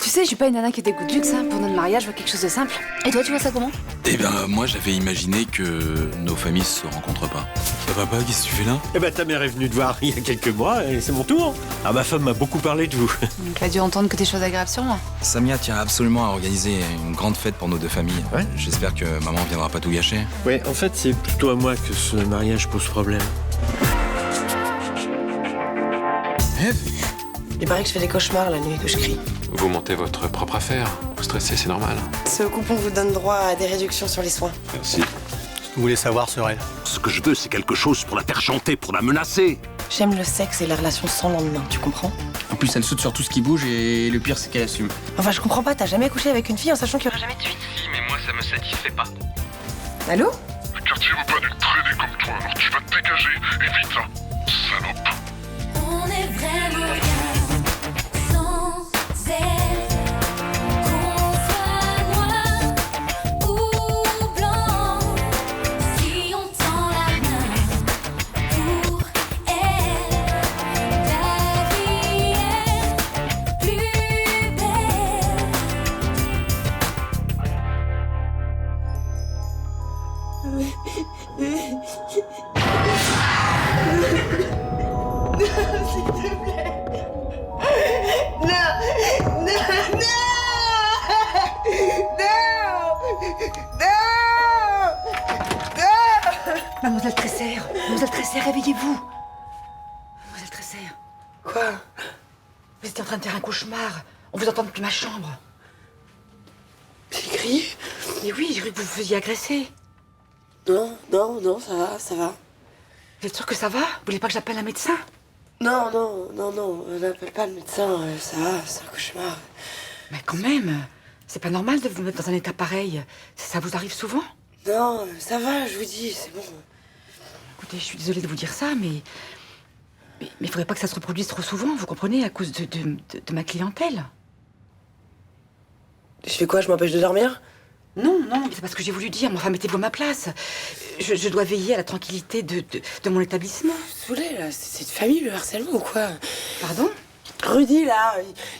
Tu sais, je suis pas une nana qui dégoûte du luxe, hein. Pour notre mariage, je veux quelque chose de simple. Et toi, tu vois ça comment? Eh ben, moi, j'avais imaginé que nos familles se rencontrent pas. Papa, qu'est-ce que tu fais là? Eh ben, ta mère est venue te voir il y a quelques mois et c'est mon tour. Ah, ma femme m'a beaucoup parlé de vous. Donc, t'as dû entendre que des choses agréables sur moi. Samia tient absolument à organiser une grande fête pour nos deux familles. Ouais. J'espère que maman viendra pas tout gâcher. Ouais, en fait, c'est plutôt à moi que ce mariage pose problème. Eve? Il paraît que je fais des cauchemars la nuit que je crie. Vous montez votre propre affaire. Vous stressez, c'est normal. Ce coupon vous donne droit à des réductions sur les soins. Merci. Ce que vous voulez savoir, Sorel. Ce que je veux, c'est quelque chose pour la faire chanter, pour la menacer. J'aime le sexe et les relations sans lendemain, tu comprends? En plus, elle saute sur tout ce qui bouge et le pire, c'est qu'elle assume. Enfin, je comprends pas, t'as jamais couché avec une fille en sachant qu'il y aura jamais de suite. Si, mais moi, ça me satisfait pas. Allô? Le quartier veut pas d'une traînée comme toi, alors tu vas te dégager, et vite là, salope. On est vraiment bien sans elle. Qu'on soit noir ou blanc, si on tend la main pour elle, la vie est plus belle. Mademoiselle Tresser, réveillez-vous. Mademoiselle Tresser, Quoi? vous étiez en train de faire un cauchemar. On vous entend depuis ma chambre. J'ai crié? Mais oui, j'ai cru que vous vous faisiez agresser. Non, ça va. Vous êtes sûr que ça va? Vous voulez pas que j'appelle un médecin? Non, n'appelle pas le médecin, ça va, c'est un cauchemar. Mais quand même, c'est pas normal de vous mettre dans un état pareil. Ça vous arrive souvent? Non, ça va, je vous dis, c'est bon. Écoutez, je suis désolée de vous dire ça, mais il faudrait pas que ça se reproduise trop souvent, vous comprenez, à cause de ma clientèle. Je fais quoi, je m'empêche de dormir? Non, mais c'est pas ce que j'ai voulu dire. Mais enfin, mettez-vous à ma place. Je dois veiller à la tranquillité de mon établissement. Saoulé, là, c'est de famille le harcèlement ou quoi? Pardon? Rudy, là,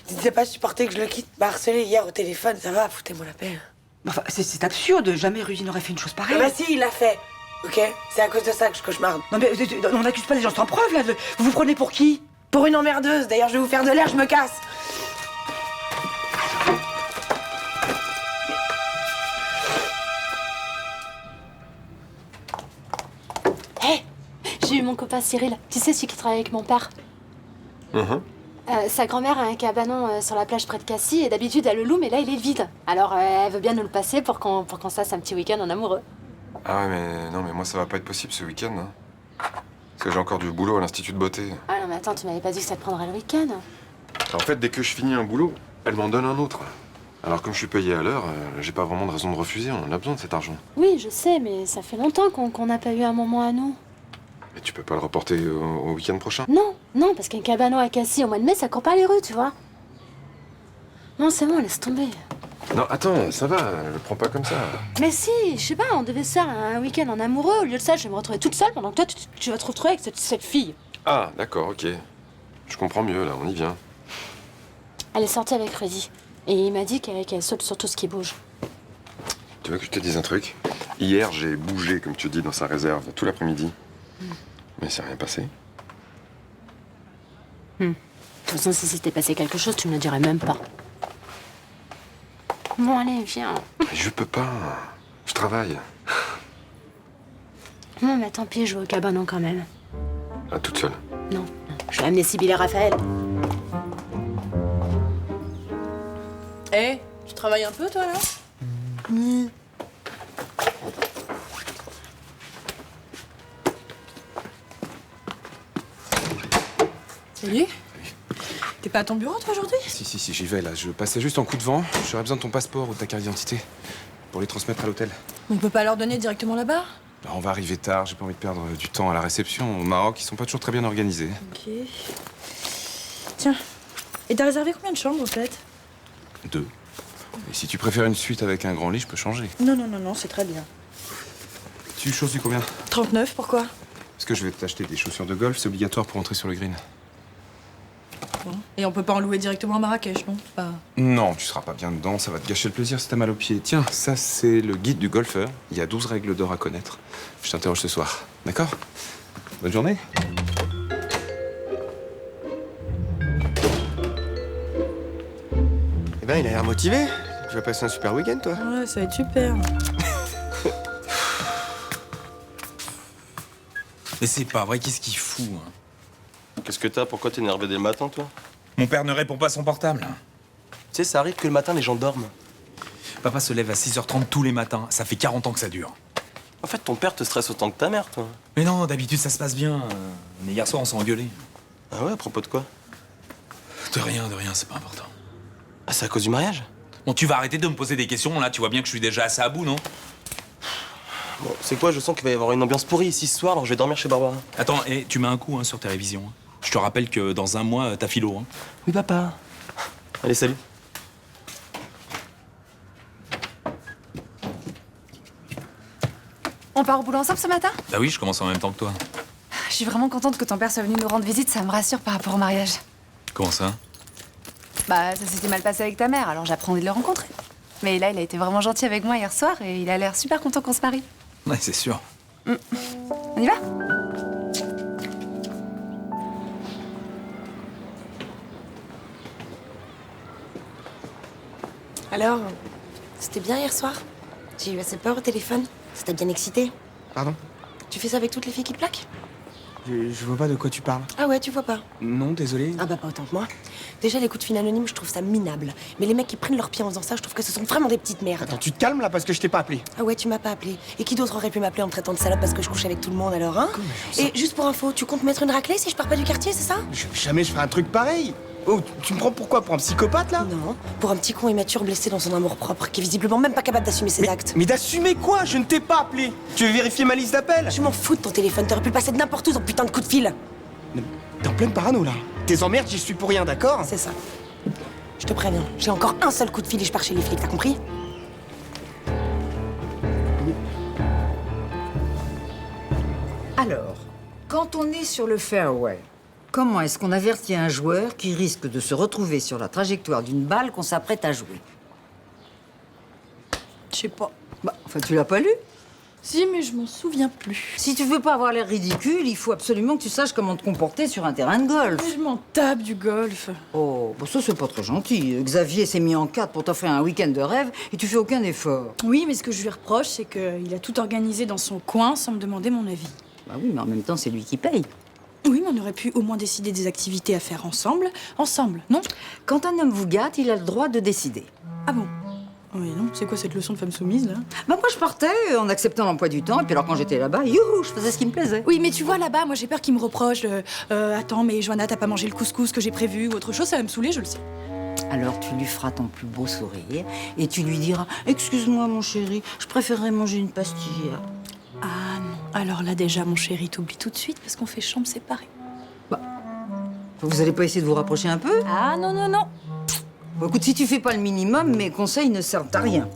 il disait pas supporter que je le quitte, m'a harcelé hier au téléphone, ça va, foutez-moi la paix. Enfin, c'est absurde. Jamais Rudy n'aurait fait une chose pareille. Ah bah si, il l'a fait, ok? C'est à cause de ça que je cauchemarde. Non, mais on n'accuse pas les gens sans preuve, là. Vous vous prenez pour qui? Pour une emmerdeuse, d'ailleurs, je vais vous faire de l'air, je me casse. Hé, j'ai eu mon copain Cyril. Tu sais, celui qui travaille avec mon père. Sa grand-mère a un cabanon sur la plage près de Cassis et d'habitude elle le loue, mais là il est vide. Alors elle veut bien nous le passer pour qu'on se fasse un petit week-end en amoureux. Ah ouais, mais non, mais moi, ça va pas être possible ce week-end. Hein. Parce que j'ai encore du boulot à l'Institut de beauté. Ah non, mais attends, tu m'avais pas dit que ça te prendrait le week-end. En fait, dès que je finis un boulot, elle m'en donne un autre. Alors, comme je suis payé à l'heure, j'ai pas vraiment de raison de refuser. On en a besoin de cet argent. Oui, je sais, mais ça fait longtemps qu'on n'a pas eu un moment à nous. Mais tu peux pas le reporter au week-end prochain? Non, parce qu'un cabanon à Cassis au mois de mai, ça court pas les rues, tu vois. Non, c'est bon, laisse tomber. Non, attends, ça va, le prends pas comme ça. Mais si, je sais pas, on devait se faire un week-end en amoureux. Au lieu de ça, je vais me retrouver toute seule pendant que toi, tu vas te retrouver avec cette fille. Ah, d'accord, ok. Je comprends mieux, là, on y vient. Elle est sortie avec Rudy. Et il m'a dit qu'elle saute sur tout ce qui bouge. Tu veux que je te dise un truc? Hier, j'ai bougé, comme tu dis, dans sa réserve, tout l'après-midi. Mais c'est rien passé. De toute façon, si c'était passé quelque chose, tu me le dirais même pas. Bon, allez, viens. Mais je peux pas. Je travaille. Non, mais tant pis, je vais au cabanon quand même. Ah, toute seule. Non, je vais amener Sybille et Raphaël. Eh, tu travailles un peu, toi, là? Salut. T'es pas à ton bureau, toi, aujourd'hui? Si, j'y vais, là. Je passais juste en coup de vent. J'aurais besoin de ton passeport ou de ta carte d'identité pour les transmettre à l'hôtel. On peut pas leur donner directement là-bas? Bah, on va arriver tard. J'ai pas envie de perdre du temps à la réception. Au Maroc, ils sont pas toujours très bien organisés. Ok. Tiens, et t'as réservé combien de chambres, au fait? 2. Et si tu préfères une suite avec un grand lit, je peux changer. Non, c'est très bien. Tu choses du combien? 39, pourquoi? Parce que je vais t'acheter des chaussures de golf, c'est obligatoire pour entrer sur le green. quoi. Et on peut pas en louer directement à Marrakech, non? Non, tu seras pas bien dedans, ça va te gâcher le plaisir si t'as mal aux pieds. Tiens, ça c'est le guide du golfeur. Il y a 12 règles d'or à connaître. Je t'interroge ce soir, d'accord? Bonne journée. Eh ben, il a l'air motivé. Tu vas passer un super week-end, toi? Ouais, ça va être super. Mais c'est pas vrai, qu'est-ce qu'il fout hein? Qu'est-ce que t'as? Pourquoi t'es énervé dès le matin, toi? Mon père ne répond pas à son portable. Tu sais, ça arrive que le matin, les gens dorment. Papa se lève à 6h30 tous les matins. Ça fait 40 ans que ça dure. En fait, ton père te stresse autant que ta mère, toi. Mais non, d'habitude ça se passe bien. Mais hier soir on s'est engueulés. Ah ouais, à propos de quoi? De rien, c'est pas important. Ah, c'est à cause du mariage? Bon, tu vas arrêter de me poser des questions, là, tu vois bien que je suis déjà assez à bout, non? Bon, c'est quoi? Je sens qu'il va y avoir une ambiance pourrie ici ce soir, alors je vais dormir chez Barbara. Attends, et tu mets un coup sur tes révisions. Hein. Je te rappelle que dans un mois, t'as philo. Hein. Oui, papa. Allez, salut. On part au boulot ensemble ce matin? Bah oui, je commence en même temps que toi. Je suis vraiment contente que ton père soit venu nous rendre visite, ça me rassure par rapport au mariage. Comment ça? Bah, ça s'était mal passé avec ta mère, alors j'apprends de le rencontrer. Mais là, il a été vraiment gentil avec moi hier soir et il a l'air super content qu'on se marie. Ouais, c'est sûr. On y va? Alors, c'était bien hier soir? J'ai eu assez peur au téléphone. Ça t'a bien excité? Pardon? Tu fais ça avec toutes les filles qui te plaquent? Je vois pas de quoi tu parles. Ah ouais, tu vois pas? Non, désolé. Ah bah pas autant que moi. Déjà, les coups de fil anonymes, je trouve ça minable. Mais les mecs qui prennent leurs pieds en faisant ça, je trouve que ce sont vraiment des petites merdes. Attends, tu te calmes là parce que je t'ai pas appelé. Ah ouais, tu m'as pas appelé. Et qui d'autre aurait pu m'appeler en me traitant de salope parce que je couche avec tout le monde alors, hein? Et juste pour info, tu comptes mettre une raclée si je pars pas du quartier, c'est ça? Jamais je ferai un truc pareil. Oh, tu me prends pourquoi? Pour un psychopathe là? Non, pour un petit con immature blessé dans son amour-propre, qui est visiblement même pas capable d'assumer ses actes. Mais d'assumer quoi? Je ne t'ai pas appelé. Tu veux vérifier ma liste d'appels? Je m'en fous de ton téléphone, t'aurais pu le passer de n'importe où ton putain de coup de fil. T'es en pleine parano là. Tes emmerdes, j'y suis pour rien, d'accord? C'est ça. Je te préviens, j'ai encore un seul coup de fil et je pars chez les flics, t'as compris? Alors, quand on est sur le fairway, comment est-ce qu'on avertit un joueur qui risque de se retrouver sur la trajectoire d'une balle qu'on s'apprête à jouer? Je sais pas. Bah, enfin, tu l'as pas lu? Si, mais je m'en souviens plus. Si tu veux pas avoir l'air ridicule, il faut absolument que tu saches comment te comporter sur un terrain de golf. Mais je m'en tape du golf. Oh, bah ça c'est pas très gentil. Xavier s'est mis en quatre pour t'offrir un week-end de rêve et tu fais aucun effort. Oui, mais ce que je lui reproche, c'est qu'il a tout organisé dans son coin sans me demander mon avis. Bah oui, mais en même temps, c'est lui qui paye. Oui, mais on aurait pu au moins décider des activités à faire ensemble, non? Quand un homme vous gâte, il a le droit de décider. Ah bon? Oui, non, c'est quoi cette leçon de femme soumise, là? Bah moi, je partais en acceptant l'emploi du temps, et puis alors quand j'étais là-bas, youhou, je faisais ce qui me plaisait. Oui, mais tu vois, là-bas, moi j'ai peur qu'il me reproche attends, mais Johanna, t'as pas mangé le couscous que j'ai prévu ou autre chose, ça va me saouler, je le sais. Alors tu lui feras ton plus beau sourire et tu lui diras « Excuse-moi, mon chéri, je préférerais manger une pastille. » Ah non, alors là déjà, mon chéri, t'oublies tout de suite parce qu'on fait chambre séparée. Bah, vous allez pas essayer de vous rapprocher un peu? Ah non, non, non. Bon, écoute, si tu fais pas le minimum, mes conseils ne servent à rien.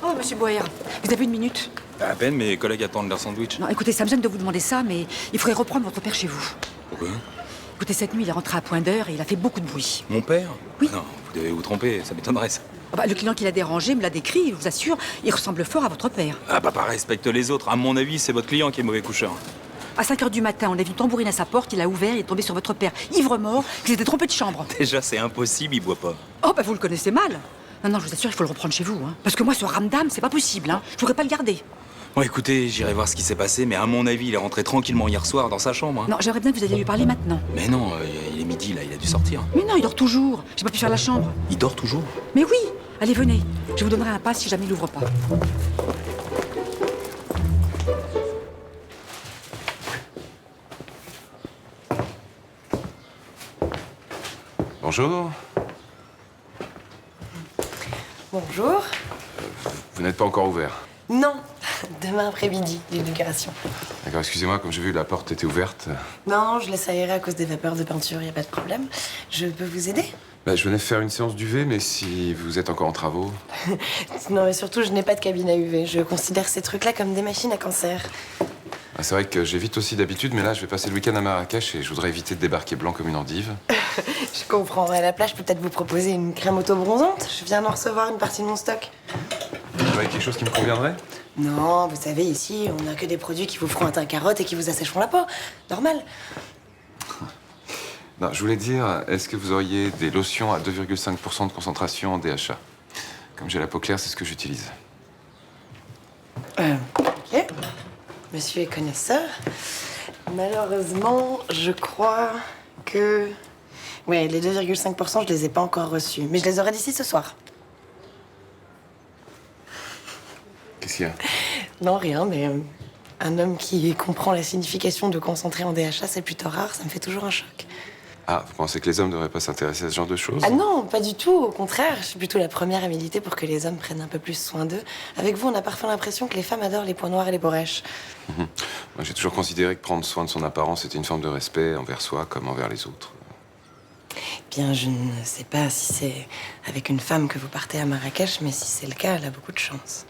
Oh, monsieur Boyer, vous avez une minute? À peine, mes collègues attendent leur sandwich. Non, écoutez, ça me gêne de vous demander ça, mais il faudrait reprendre votre père chez vous. Pourquoi? Écoutez, cette nuit, il est rentré à point d'heure et il a fait beaucoup de bruit. Mon père? Oui. Non, vous devez vous tromper, ça m'étonnerait ça. Ah bah, le client qui l'a dérangé me l'a décrit, je vous assure, il ressemble fort à votre père. Ah, papa respecte les autres. À mon avis, c'est votre client qui est mauvais coucheur. À 5h du matin, on a vu une tambourine à sa porte, il a ouvert, il est tombé sur votre père, ivre-mort, qu'il s'était trompé de chambre. Déjà, c'est impossible, il boit pas. Oh, bah vous le connaissez mal. Non, non, je vous assure, il faut le reprendre chez vous. Hein. Parce que moi, ce ramdam, c'est pas possible. Hein. Je pourrais pas le garder. Bon, écoutez, j'irai voir ce qui s'est passé, mais à mon avis, il est rentré tranquillement hier soir dans sa chambre. Hein. Non, j'aimerais bien que vous alliez lui parler maintenant. Mais non, il est midi, là, il a dû sortir. Mais non, il dort toujours. J'ai pas pu faire la chambre. Il dort toujours? Mais oui. Allez, venez. Je vous donnerai un pass si jamais il ouvre pas. Bonjour. Bonjour. Vous n'êtes pas encore ouvert. Non, demain après-midi, l'inauguration. D'accord, excusez-moi, comme j'ai vu, la porte était ouverte. Non, je laisse aérer à cause des vapeurs de peinture, y a pas de problème. Je peux vous aider? Bah, je venais faire une séance d'UV, mais si vous êtes encore en travaux... Non, mais surtout, je n'ai pas de cabine à UV. Je considère ces trucs-là comme des machines à cancer. Ah, c'est vrai que j'évite aussi d'habitude, mais là, je vais passer le week-end à Marrakech et je voudrais éviter de débarquer blanc comme une endive. Je comprends. À la plage, je peux peut-être vous proposer une crème auto-bronzante. Je viens d'en recevoir une partie de mon stock. Vous avez quelque chose qui me conviendrait? Non, vous savez, ici, on n'a que des produits qui vous feront un teint carotte et qui vous assècheront la peau. Normal. Non, je voulais dire, est-ce que vous auriez des lotions à 2,5% de concentration en DHA? Comme j'ai la peau claire, c'est ce que j'utilise. Ok. Monsieur est connaisseur. Malheureusement, je crois que... Ouais, les 2,5%, je les ai pas encore reçus. Mais je les aurai d'ici ce soir. Qu'est-ce qu'il y a? Non, rien, mais un homme qui comprend la signification de concentré en DHA, c'est plutôt rare. Ça me fait toujours un choc. Ah, vous pensez que les hommes ne devraient pas s'intéresser à ce genre de choses? Ah non, pas du tout. Au contraire, je suis plutôt la première à militer pour que les hommes prennent un peu plus soin d'eux. Avec vous, on a parfois l'impression que les femmes adorent les points noirs et les peaux rêches. Moi, j'ai toujours considéré que prendre soin de son apparence était une forme de respect envers soi comme envers les autres. Bien, je ne sais pas si c'est avec une femme que vous partez à Marrakech, mais si c'est le cas, elle a beaucoup de chance.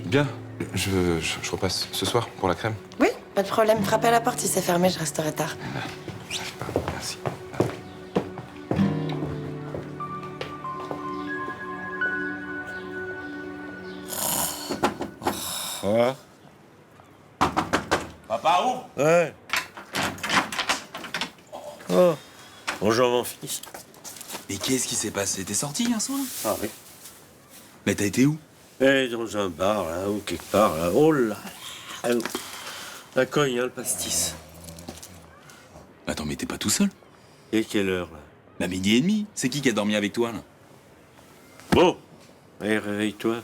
Bien, je repasse ce soir pour la crème. Oui, pas de problème. Frappez à la porte, si c'est fermé, je resterai tard. J'arrive pas, merci. Ouais. Papa, où? Ouais. Oh. Bonjour, mon fils. Mais qu'est-ce qui s'est passé? T'es sorti hier soir? Ah oui. Mais t'as été où? Eh, dans un bar, là, ou quelque part, là. Oh là là. La cogne, hein, le pastis. Attends, mais t'es pas tout seul? Et quelle heure, là? Bah, 12h30. C'est qui a dormi avec toi, là? Bon. Allez, réveille-toi.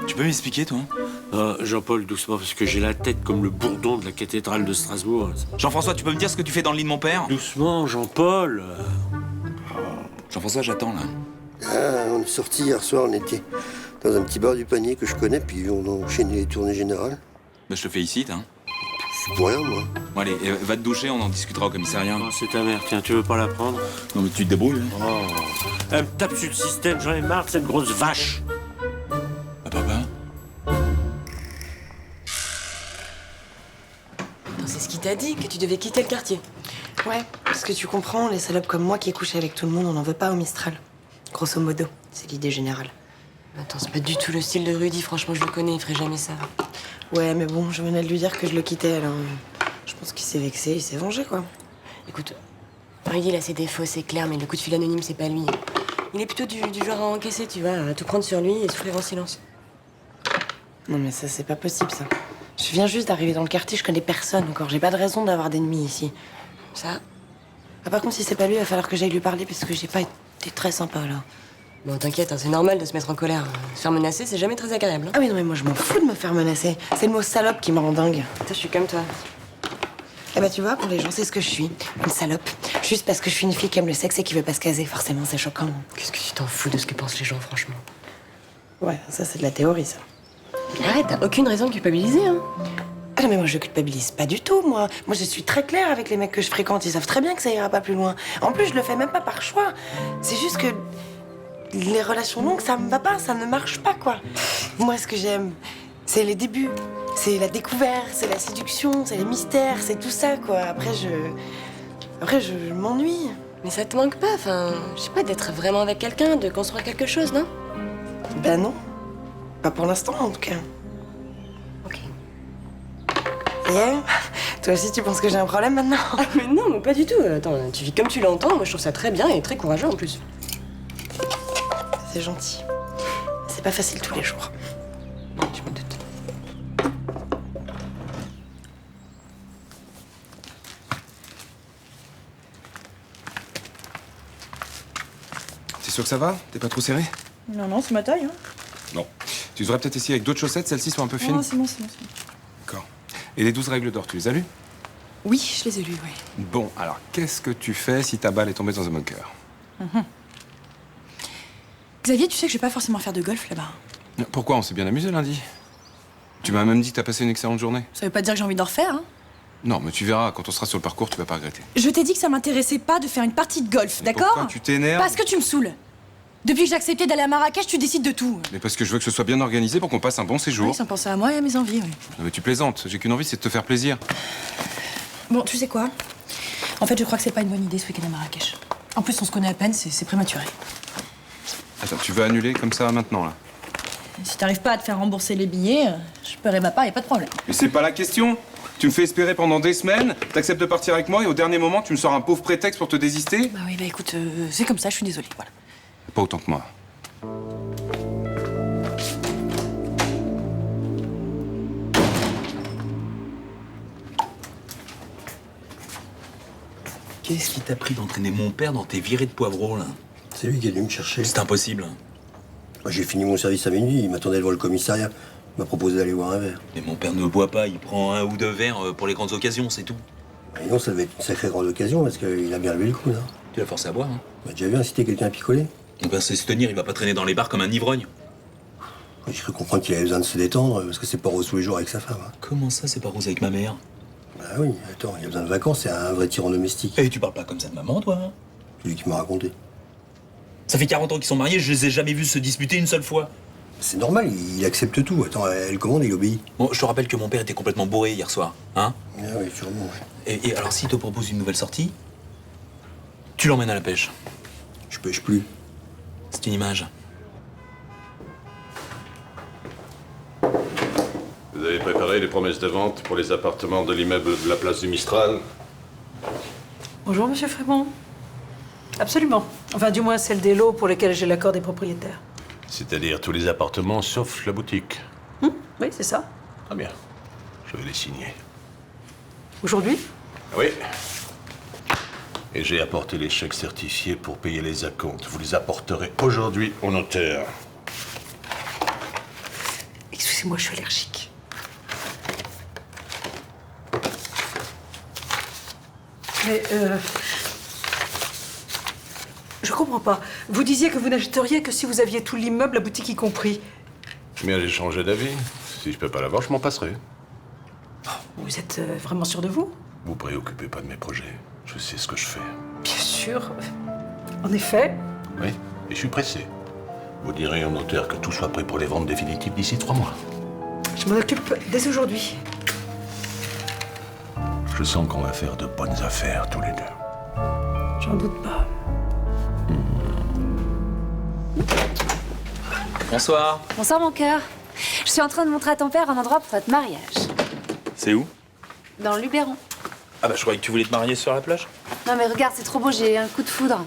Tu peux m'expliquer, toi? Ah, Jean-Paul, doucement, parce que j'ai la tête comme le bourdon de la cathédrale de Strasbourg. Jean-François, tu peux me dire ce que tu fais dans le lit de mon père? Doucement, Jean-Paul. Jean-François, j'attends, là. Ah, on est sorti hier soir, on était dans un petit bar du panier que je connais, puis on a enchaîné les tournées générales. Bah, je te félicite, hein. Je suis pour rien, moi. Bon, allez, va te doucher, on en discutera au commissariat. Oh, c'est ta mère, tiens, tu veux pas la prendre? Non, mais tu te débrouilles, hein. Oh. Elle me tape sur le système, j'en ai marre de cette grosse vache. Ah, papa? Attends, c'est ce qu'il t'a dit, que tu devais quitter le quartier. Ouais, parce que tu comprends, les salopes comme moi qui couchent avec tout le monde, on n'en veut pas au Mistral. Grosso modo, c'est l'idée générale. Attends, c'est pas du tout le style de Rudy, franchement, je le connais, il ferait jamais ça. Ouais, mais bon, je venais de lui dire que je le quittais, alors je pense qu'il s'est vexé, il s'est vengé, quoi. Écoute, Rudy, il a ses défauts, c'est clair, mais le coup de fil anonyme, c'est pas lui. Il est plutôt du genre à encaisser, tu vois, à tout prendre sur lui et souffrir en silence. Non, mais ça, c'est pas possible, ça. Je viens juste d'arriver dans le quartier, je connais personne encore, j'ai pas de raison d'avoir d'ennemis ici. Ça. Ah, par contre, si c'est pas lui, il va falloir que j'aille lui parler parce que j'ai pas été très sympa, là. Bon, t'inquiète, hein, c'est normal de se mettre en colère. Se faire menacer, c'est jamais très agréable. Hein. Ah oui, non, mais moi, je m'en fous de me faire menacer. C'est le mot salope qui me rend dingue. Putain, je suis comme toi. Eh ben, tu vois, pour les gens, c'est ce que je suis. Une salope. Juste parce que je suis une fille qui aime le sexe et qui veut pas se caser. Forcément, c'est choquant. Qu'est-ce que tu t'en fous de ce que pensent les gens, franchement? Ouais, ça, c'est de la théorie, ça. Arrête, t'as aucune raison de culpabiliser, hein. Ah non, mais moi, je culpabilise pas du tout, moi. Moi, je suis très claire avec les mecs que je fréquente. Ils savent très bien que ça ira pas plus loin. En plus, je le fais même pas par choix. C'est juste que les relations longues, ça me va pas, ça ne marche pas, quoi. Moi, ce que j'aime, c'est les débuts. C'est la découverte, c'est la séduction, c'est les mystères, c'est tout ça, quoi. Après, je m'ennuie. Mais ça te manque pas, enfin, je sais pas, d'être vraiment avec quelqu'un, de construire quelque chose, non? Ben non. Pas pour l'instant, en tout cas. Ok. Yeah. Toi aussi, tu penses que j'ai un problème maintenant? Ah, mais non, mais pas du tout. Attends, tu vis comme tu l'entends. Moi, je trouve ça très bien et très courageux en plus. C'est gentil. C'est pas facile tous les jours. Je me doute. T'es sûr que ça va? T'es pas trop serré? Non, non, c'est ma taille, hein. Non. Tu devrais peut-être essayer avec d'autres chaussettes, celles-ci sont un peu fines. Non, c'est bon, c'est bon, c'est bon. D'accord. Et les 12 règles d'or, tu les as lues? Oui, je les ai lus, oui. Bon, alors, qu'est-ce que tu fais si ta balle est tombée dans un bunker? Xavier, tu sais que je vais pas forcément faire de golf là-bas. Pourquoi? On s'est bien amusé lundi. Tu m'as même dit que t'as passé une excellente journée. Ça veut pas dire que j'ai envie d'en refaire, hein. Non, mais tu verras, quand on sera sur le parcours, tu vas pas regretter. Je t'ai dit que ça m'intéressait pas de faire une partie de golf, d'accord? Pourquoi tu t'énerves? Parce que tu me saoules. Depuis que j'ai accepté d'aller à Marrakech, tu décides de tout. Mais parce que je veux que ce soit bien organisé pour qu'on passe un bon séjour. Oui, sans penser à moi et à mes envies, oui. Non mais tu plaisantes, j'ai qu'une envie, c'est de te faire plaisir. Bon, tu sais quoi? En fait, je crois que c'est pas une bonne idée ce week-end à Marrakech. En plus, on se connaît à peine, c'est prématuré. Attends, tu veux annuler comme ça maintenant, là? Si t'arrives pas à te faire rembourser les billets, je paierai ma part, y a pas de problème. Mais c'est pas la question. Tu me fais espérer pendant des semaines, t'acceptes de partir avec moi et au dernier moment, tu me sors un pauvre prétexte pour te désister? Bah oui, bah écoute, c'est comme ça, je suis désolée, voilà. Pas autant que moi. Qu'est-ce qui t'a pris d'entraîner mon père dans tes virées de poivreau, là? C'est lui qui est venu me chercher. C'est impossible. Moi, j'ai fini mon service à minuit, il m'attendait devant le commissariat. Il m'a proposé d'aller boire un verre. Mais mon père ne boit pas, il prend 1 ou 2 verres pour les grandes occasions, c'est tout. Et non, ça devait être une sacrée grande occasion parce qu'il a bien levé le coup, là. Tu l'as forcé à boire, hein? On m'a déjà vu inciter quelqu'un à picoler. Mon père sait se tenir, il va pas traîner dans les bars comme un ivrogne. J'ai cru comprendre qu'il avait besoin de se détendre parce que c'est pas rose tous les jours avec sa femme. Hein. Comment ça, c'est pas rose avec ma mère? Bah oui, attends, il a besoin de vacances, c'est un vrai tyran domestique. Et tu parles pas comme ça de maman, toi, hein? C'est lui qui m'a raconté. Ça fait 40 ans qu'ils sont mariés, je les ai jamais vus se disputer une seule fois. C'est normal, il accepte tout. Attends, elle commande, il obéit. Bon, je te rappelle que mon père était complètement bourré hier soir, hein? Ah oui, sûrement. Ouais. Et alors, s'il te propose une nouvelle sortie, tu l'emmènes à la pêche. Je pêche plus. C'est une image. Vous avez préparé les promesses de vente pour les appartements de l'immeuble de la place du Mistral? Bonjour, monsieur Frémont. Absolument. Enfin, du moins, celle des lots pour lesquels j'ai l'accord des propriétaires. C'est-à-dire tous les appartements sauf la boutique? Oui, c'est ça. Très bien. Je vais les signer. Aujourd'hui? Oui. Et j'ai apporté les chèques certifiés pour payer les acomptes. Vous les apporterez aujourd'hui au notaire. Excusez-moi, je suis allergique. Mais, je comprends pas. Vous disiez que vous n'achèteriez que si vous aviez tout l'immeuble, la boutique y compris. Bien, j'ai changé d'avis. Si je peux pas l'avoir, je m'en passerai. Vous êtes vraiment sûr de vous? Vous préoccupez pas de mes projets. Je sais ce que je fais. Bien sûr. En effet. Oui, et je suis pressé. Vous direz au notaire que tout soit prêt pour les ventes définitives d'ici 3 mois. Je m'en occupe dès aujourd'hui. Je sens qu'on va faire de bonnes affaires tous les deux. J'en doute pas. Bonsoir. Bonsoir, mon cœur. Je suis en train de montrer à ton père un endroit pour votre mariage. C'est où? Dans le Luberon. Ah bah je croyais que tu voulais te marier sur la plage. Non, mais regarde, c'est trop beau, j'ai un coup de foudre.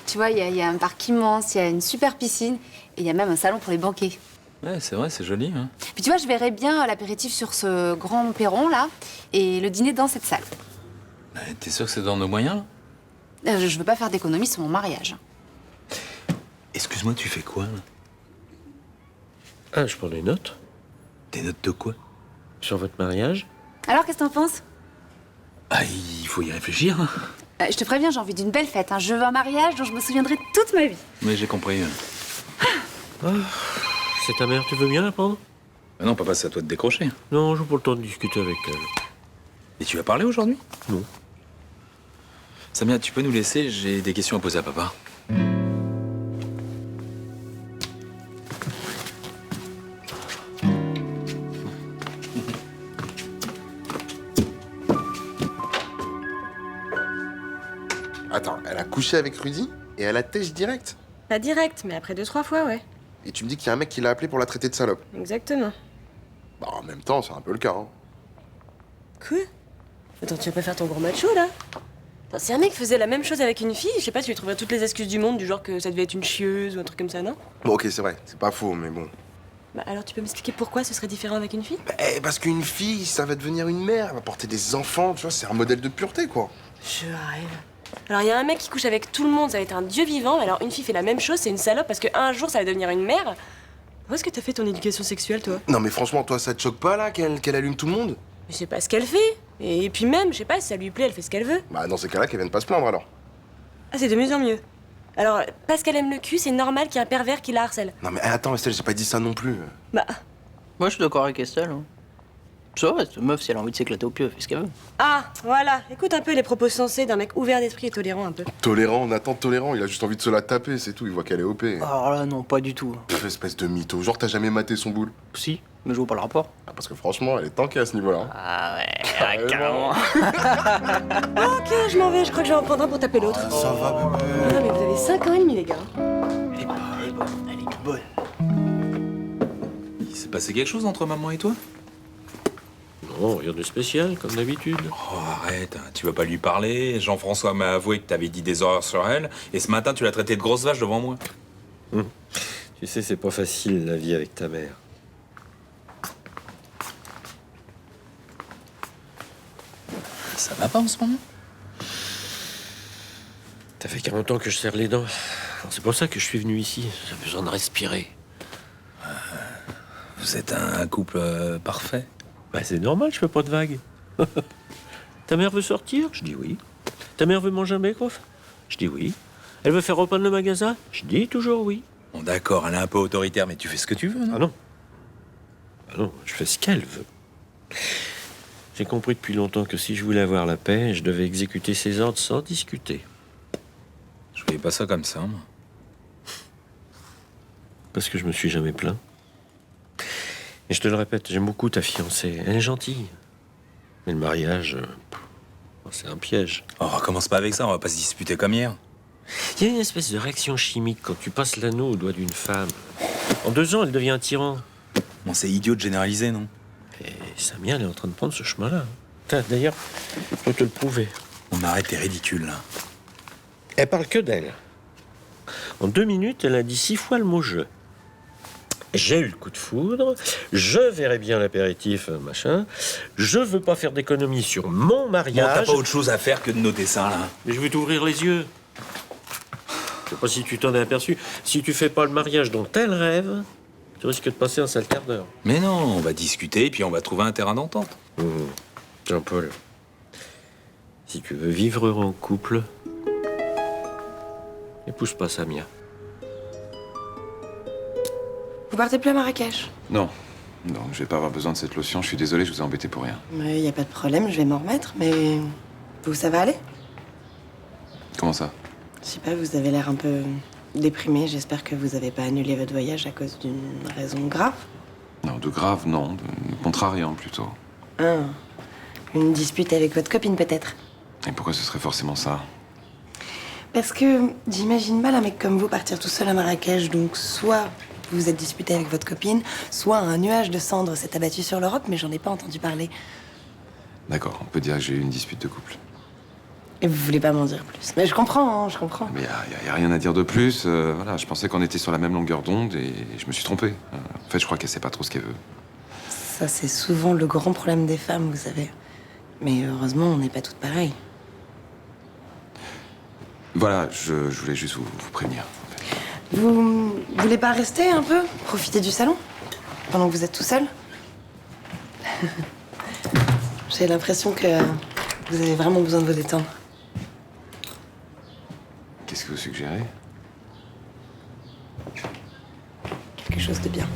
Tu vois, il y a un parc immense, il y a une super piscine, et il y a même un salon pour les banquets. Ouais, c'est vrai, c'est joli, hein. Puis tu vois, je verrais bien l'apéritif sur ce grand perron, là, et le dîner dans cette salle. T'es sûr que c'est dans nos moyens, là? Je veux pas faire d'économie sur mon mariage. Excuse-moi, tu fais quoi, là? Ah, je prends des notes. Des notes de quoi? Sur votre mariage? Alors, qu'est-ce que t'en penses? Ah, il faut y réfléchir, hein. Je te préviens, j'ai envie d'une belle fête. Hein. Je veux un mariage dont je me souviendrai toute ma vie. Oui, j'ai compris. C'est ta mère, tu veux bien la prendre? Ah non, papa, c'est à toi de décrocher. Non, j'ai pas le temps de discuter avec elle. Et tu vas parler aujourd'hui? Non. Samia, tu peux nous laisser? J'ai des questions à poser à papa. Attends, elle a couché avec Rudy et elle a têche direct? Pas direct, mais après 2-3 fois, ouais. Et tu me dis qu'il y a un mec qui l'a appelé pour la traiter de salope? Exactement. Bah, en même temps, c'est un peu le cas, hein. Quoi? Attends, tu vas pas faire ton gros macho, là? Attends, si un mec faisait la même chose avec une fille, je sais pas, tu lui trouverais toutes les excuses du monde, du genre que ça devait être une chieuse ou un truc comme ça, non? Bon, ok, c'est vrai, c'est pas faux, mais bon. Bah alors tu peux m'expliquer pourquoi ce serait différent avec une fille? Bah, parce qu'une fille, ça va devenir une mère, elle va porter des enfants, tu vois, c'est un modèle de pureté, quoi. Je rêve. Alors il y a un mec qui couche avec tout le monde, ça va être un dieu vivant, alors une fille fait la même chose, c'est une salope parce qu'un jour ça va devenir une mère. Où est-ce que t'as fait ton éducation sexuelle, toi? Non, mais franchement, toi, ça te choque pas, là, qu'elle allume tout le monde? Je sais pas ce qu'elle fait. Et puis même, je sais pas, si ça lui plaît, elle fait ce qu'elle veut. Bah, dans ces cas-là, qu'elle vienne pas se plaindre, alors. Ah, c'est de mieux en mieux. Alors, parce qu'elle aime le cul, c'est normal qu'il y ait un pervers qui la harcèle. Non, mais attends, Estelle, j'ai pas dit ça non plus. Bah... Moi, je suis d'accord avec Estelle. Hein. Ça va, cette meuf, si elle a envie de s'éclater au pieu, elle fait ce qu'elle veut. Ah, voilà. Écoute un peu les propos sensés d'un mec ouvert d'esprit et tolérant un peu. Tolérant, Nathan tolérant, il a juste envie de se la taper, c'est tout, il voit qu'elle est OP. Alors là, non, pas du tout. Pff, espèce de mytho, genre t'as jamais maté son boule? Si, mais je vois pas le rapport. Ah, parce que franchement, elle est tankée à ce niveau-là. Ah ouais, carrément. Ok, je m'en vais, je crois que je vais en prendre un pour taper l'autre. Ça va, bébé. Ah, mais vous avez 5 ans et demi, les gars. Elle est bonne, elle est bonne, elle est bonne. Il s'est passé quelque chose entre maman et toi? Non, rien de spécial, comme d'habitude. Oh, arrête, hein, tu vas pas lui parler. Jean-François m'a avoué que t'avais dit des horreurs sur elle, et ce matin, tu l'as traité de grosse vache devant moi. Tu sais, c'est pas facile, la vie avec ta mère. Ça va pas en ce moment? Ça fait 40 ans que je serre les dents. C'est pour ça que je suis venu ici. J'ai besoin de respirer. Vous êtes un couple parfait. Bah, c'est normal, je fais pas de vagues. Ta mère veut sortir? Je dis oui. Ta mère veut manger un bake-off? Je dis oui. Elle veut faire reprendre le magasin? Je dis toujours oui. Bon, d'accord, elle est un peu autoritaire, mais tu fais ce que tu veux, non? Ah non. Ah non, je fais ce qu'elle veut. J'ai compris depuis longtemps que si je voulais avoir la paix, je devais exécuter ses ordres sans discuter. Je voyais pas ça comme ça, moi. Parce que je me suis jamais plaint. Et je te le répète, j'aime beaucoup ta fiancée. Elle est gentille. Mais le mariage, c'est un piège. Oh, recommence pas avec ça, on va pas se disputer comme hier. Il y a une espèce de réaction chimique quand tu passes l'anneau au doigt d'une femme. En 2 ans, elle devient un tyran. Bon, c'est idiot de généraliser, non? Et Samia, elle est en train de prendre ce chemin-là. D'ailleurs, je peux te le prouver. On arrête, t'es ridicule, là. Elle parle que d'elle. En 2 minutes, elle a dit 6 fois le mot « je ». J'ai eu le coup de foudre, je verrai bien l'apéritif, machin. Je veux pas faire d'économie sur mon Bon, mariage. t'as pas autre chose à faire que de noter ça, là. Mais je veux t'ouvrir les yeux. Je sais pas si tu t'en es aperçu. Si tu fais pas le mariage dont elle rêve, tu risques de passer un sale quart d'heure. Mais non, on va discuter, et puis on va trouver un terrain d'entente. Jean-Paul, si tu veux vivre heureux en couple, épouse pas Samia. Vous partez plus à Marrakech? Non. Non, je vais pas avoir besoin de cette lotion. Je suis désolé, je vous ai embêté pour rien. Il y a pas de problème, je vais m'en remettre, mais... Vous, ça va aller? Comment ça? Je sais pas, vous avez l'air un peu déprimé. J'espère que vous avez pas annulé votre voyage à cause d'une raison grave. Non, de grave, non. De contrariant, plutôt. Ah, une dispute avec votre copine, peut-être? Et pourquoi ce serait forcément ça? Parce que j'imagine mal un mec comme vous partir tout seul à Marrakech, donc soit vous vous êtes disputé avec votre copine, soit un nuage de cendres s'est abattu sur l'Europe, mais j'en ai pas entendu parler. D'accord, on peut dire que j'ai eu une dispute de couple. Et vous voulez pas m'en dire plus? Mais je comprends, hein, je comprends. Mais y a rien à dire de plus. Voilà, je pensais qu'on était sur la même longueur d'onde et je me suis trompé. En fait, je crois qu'elle sait pas trop ce qu'elle veut. Ça, c'est souvent le grand problème des femmes, vous savez. Mais heureusement, on n'est pas toutes pareilles. Voilà, je voulais juste vous prévenir. Vous voulez pas rester un peu? Profiter du salon? Pendant que vous êtes tout seul? J'ai l'impression que vous avez vraiment besoin de vous détendre. Qu'est-ce que vous suggérez? Quelque chose de bien.